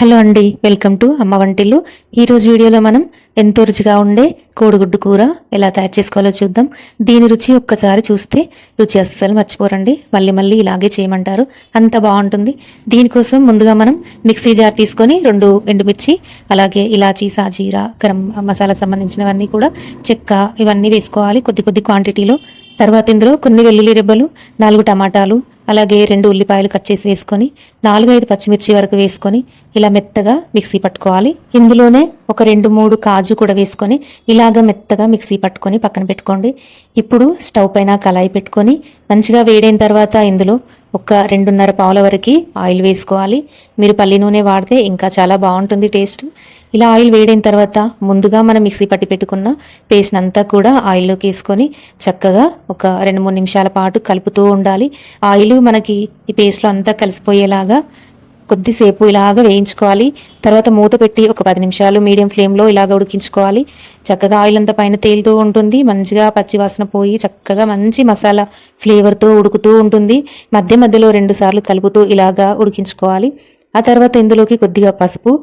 Hello అండి, welcome to అమ్మ వంటిల్లు. ఈరోజు వీడియోలో మనం ఎంతో రుచిగా ఉండే కోడిగుడ్డు కూర ఎలా తయారు చేసుకోవాలో చూద్దాం. దీని రుచి ఒక్కసారి చూస్తే రుచి అస్సలు మర్చిపోరండి. మళ్ళీ మళ్ళీ ఇలాగే చేయమంటారు, అంత బాగుంటుంది. దీనికోసం ముందుగా మనం మిక్సీ జార్ తీసుకొని 2 ఎండుమిర్చి, అలాగే ఇలాచీ, సాజీరా, గరం మసాలా సంబంధించినవన్నీ కూడా, చెక్క, ఇవన్నీ వేసుకోవాలి కొద్ది కొద్ది క్వాంటిటీలో. తర్వాత ఇందులో కొన్ని వెల్లుల్లి రెబ్బలు, 4 టమాటాలు, అలాగే 2 ఉల్లిపాయలు కట్ చేసి వేసుకొని 4-5 పచ్చిమిర్చి వరకు వేసుకొని ఇలా మెత్తగా మిక్సీ పట్టుకోవాలి. ఇందులోనే ఒక 2-3 కాజు కూడా వేసుకొని ఇలాగ మెత్తగా మిక్సీ పట్టుకొని పక్కన పెట్టుకోండి. ఇప్పుడు స్టవ్ పైన కళాయి పెట్టుకొని మంచిగా వేడైన తర్వాత ఇందులో ఒక 2.5 పావుల వరకు ఆయిల్ వేసుకోవాలి. మీరు పల్లి నూనె వాడితే ఇంకా చాలా బాగుంటుంది టేస్ట్. ఇలా ఆయిల్ వేడైన తర్వాత ముందుగా మనం మిక్సీ పట్టి పెట్టుకున్న పేస్ట్ అంతా కూడా ఆయిల్లోకి వేసుకొని చక్కగా ఒక 2-3 నిమిషాల పాటు కలుపుతూ ఉండాలి. ఆయిల్ మనకి ఈ పేస్ట్లో అంతా కలిసిపోయేలాగా కొద్దిసేపు ఇలాగ వేయించుకోవాలి. తర్వాత మూత పెట్టి ఒక 10 నిమిషాలు మీడియం ఫ్లేమ్లో ఇలాగ ఉడికించుకోవాలి. చక్కగా ఆయిల్ అంతా పైన తేలుతూ ఉంటుంది, మంచిగా పచ్చివాసన పోయి చక్కగా మంచి మసాలా ఫ్లేవర్తో ఉడుకుతూ ఉంటుంది. మధ్య మధ్యలో 2 సార్లు కలుపుతూ ఇలాగా ఉడికించుకోవాలి. ఆ తర్వాత ఇందులోకి కొద్దిగా పసుపు,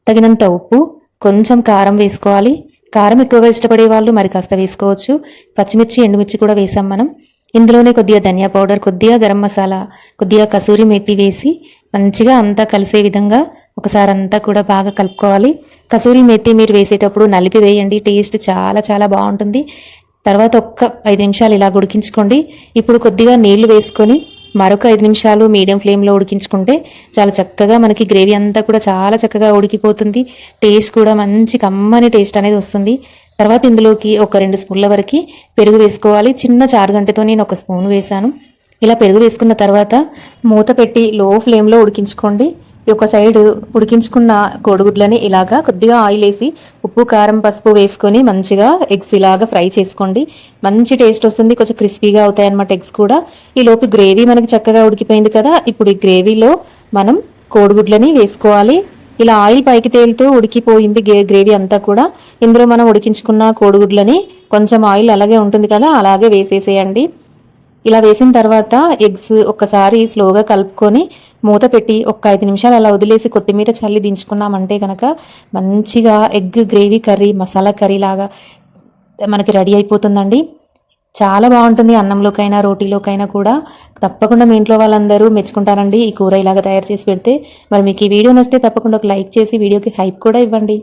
తగినంత ఉప్పు, కొంచెం కారం వేసుకోవాలి. కారం ఎక్కువగా ఇష్టపడే వాళ్ళు మరి కాస్త వేసుకోవచ్చు. పచ్చిమిర్చి, ఎండుమిర్చి కూడా వేసాం మనం. ఇందులోనే కొద్దిగా ధనియా పౌడర్, కొద్దిగా గరం మసాలా, కొద్దిగా కసూరి మేతి వేసి మంచిగా అంతా కలిసే విధంగా ఒకసారి అంతా కూడా బాగా కలుపుకోవాలి. కసూరి మేతి మీరు వేసేటప్పుడు నలిపి వేయండి, టేస్ట్ చాలా చాలా బాగుంటుంది. తర్వాత ఒక్క 5 నిమిషాలు ఇలా ఉడికించుకోండి. ఇప్పుడు కొద్దిగా నీళ్లు వేసుకొని మరొక 5 నిమిషాలు మీడియం ఫ్లేమ్లో ఉడికించుకుంటే చాలా చక్కగా మనకి గ్రేవీ అంతా కూడా చాలా చక్కగా ఉడికిపోతుంది. టేస్ట్ కూడా మంచి కమ్మని టేస్ట్ అనేది వస్తుంది. తర్వాత ఇందులోకి ఒక 2 స్పూన్ల వరకు పెరుగు వేసుకోవాలి. చిన్న చారుగంటతో నేను 1 స్పూన్ వేసాను. ఇలా పెరుగు వేసుకున్న తర్వాత మూత పెట్టి లో ఫ్లేమ్లో ఉడికించుకోండి. ఒక సైడ్ ఉడికించుకున్న కోడిగుడ్లని ఇలాగా కొద్దిగా ఆయిల్ వేసి ఉప్పు, కారం, పసుపు వేసుకొని మంచిగా ఎగ్స్ ఇలాగా ఫ్రై చేసుకోండి. మంచి టేస్ట్ వస్తుంది, కొంచెం క్రిస్పీగా అవుతాయి అన్నమాట ఎగ్స్ కూడా. ఈ లోపు గ్రేవీ మనకి చక్కగా ఉడికిపోయింది కదా. ఇప్పుడు ఈ గ్రేవీలో మనం కోడిగుడ్లని వేసుకోవాలి. ఇలా ఆయిల్ పైకి తేలుతూ ఉడికిపోయింది గ్రేవీ అంతా కూడా. ఇందులో మనం ఉడికించుకున్న కోడిగుడ్లని కొంచెం ఆయిల్ అలాగే ఉంటుంది కదా, అలాగే వేసేసేయండి. ఇలా వేసిన తర్వాత ఎగ్స్ ఒక్కసారి స్లోగా కలుపుకొని మూత పెట్టి ఒక 5 నిమిషాలు అలా వదిలేసి కొత్తిమీర చల్లి దించుకున్నామంటే కనుక మంచిగా egg gravy curry, masala curry లాగా మనకి రెడీ అయిపోతుందండి. చాలా బాగుంటుంది. అన్నంలోకైనా రోటీలోకైనా కూడా తప్పకుండా మీ ఇంట్లో వాళ్ళందరూ మెచ్చుకుంటారండి ఈ కూర ఇలాగ తయారు చేసి పెడితే. మరి మీకు ఈ వీడియో నచ్చితే తప్పకుండా ఒక లైక్ చేసి వీడియోకి హైప్ కూడా ఇవ్వండి.